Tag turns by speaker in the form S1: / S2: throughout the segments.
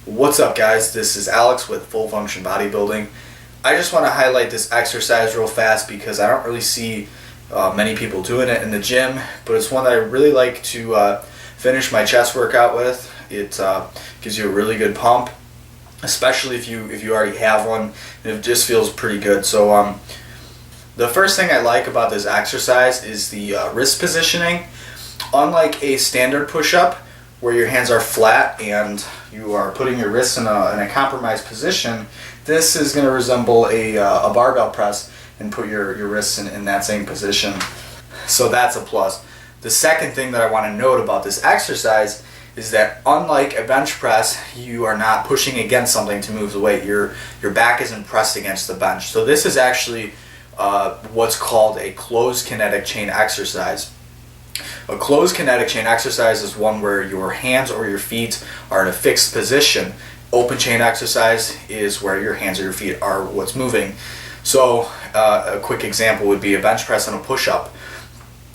S1: What's up, guys? This is Alex with Full Function Bodybuilding. I just want to highlight this exercise real fast because I don't really see many people doing it in the gym, but it's one that I really like to finish my chest workout with. It gives you a really good pump, especially if you already have one, and it just feels pretty good. So the first thing I like about this exercise is the wrist positioning. Unlike a standard push-up where your hands are flat and you are putting your wrists in a compromised position, this is going to resemble a barbell press and put your wrists in that same position. So that's a plus. The second thing that I want to note about this exercise is that unlike a bench press, you are not pushing against something to move the weight. Your back isn't pressed against the bench. So this is actually what's called a closed kinetic chain exercise. A closed kinetic chain exercise is one where your hands or your feet are in a fixed position. Open chain exercise is where your hands or your feet are what's moving. So a quick example would be a bench press and a push-up.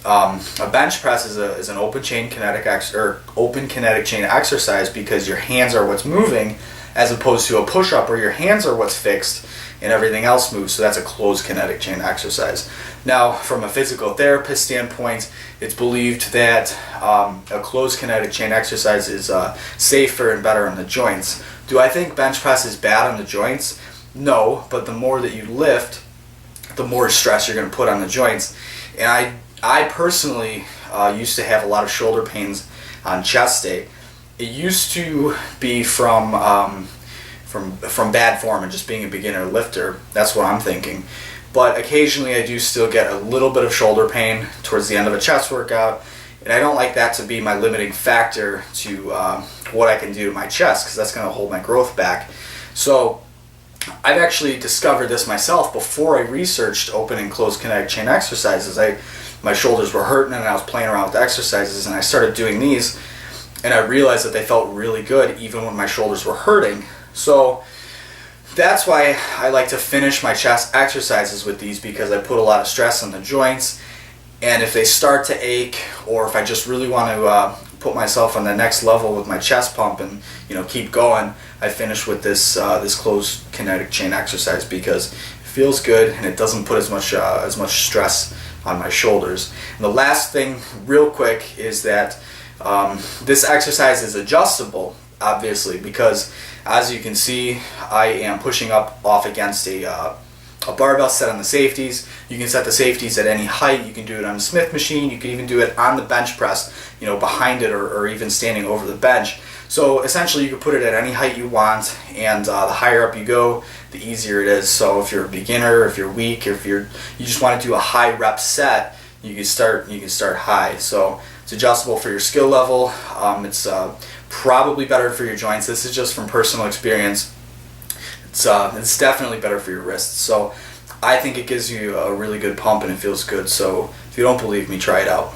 S1: A bench press is an open kinetic chain exercise because your hands are what's moving, as opposed to a push-up where your hands are what's fixed and everything else moves. So that's a closed kinetic chain exercise. Now, from a physical therapist standpoint, it's believed that a closed kinetic chain exercise is safer and better on the joints. Do I think bench press is bad on the joints? No, but the more that you lift, the more stress you're going to put on the joints. And I personally used to have a lot of shoulder pains on chest day. It used to be from bad form and just being a beginner lifter. That's what I'm thinking. But occasionally I do still get a little bit of shoulder pain towards the end of a chest workout, and I don't like that to be my limiting factor to what I can do to my chest, because that's going to hold my growth back. So I've actually discovered this myself before I researched open and closed kinetic chain exercises. My shoulders were hurting and I was playing around with the exercises, and I started doing these, and I realized that they felt really good even when my shoulders were hurting. So that's why I like to finish my chest exercises with these, because I put a lot of stress on the joints, and if they start to ache, or if I just really want to put myself on the next level with my chest pump and keep going, I finish with this closed kinetic chain exercise because it feels good and it doesn't put as much stress on my shoulders. And the last thing real quick is that this exercise is adjustable, obviously, because as you can see, I am pushing up off against a barbell set on the safeties. You can set the safeties at any height. You can do it on a Smith machine. You can even do it on the bench press, behind it, or even standing over the bench. So essentially you can put it at any height you want, and the higher up you go, the easier it is. So if you're a beginner, if you're weak, if you just want to do a high rep set, you can start high. So it's adjustable for your skill level. It's probably better for your joints. This is just from personal experience. It's definitely better for your wrists. So I think it gives you a really good pump and it feels good. So if you don't believe me, try it out.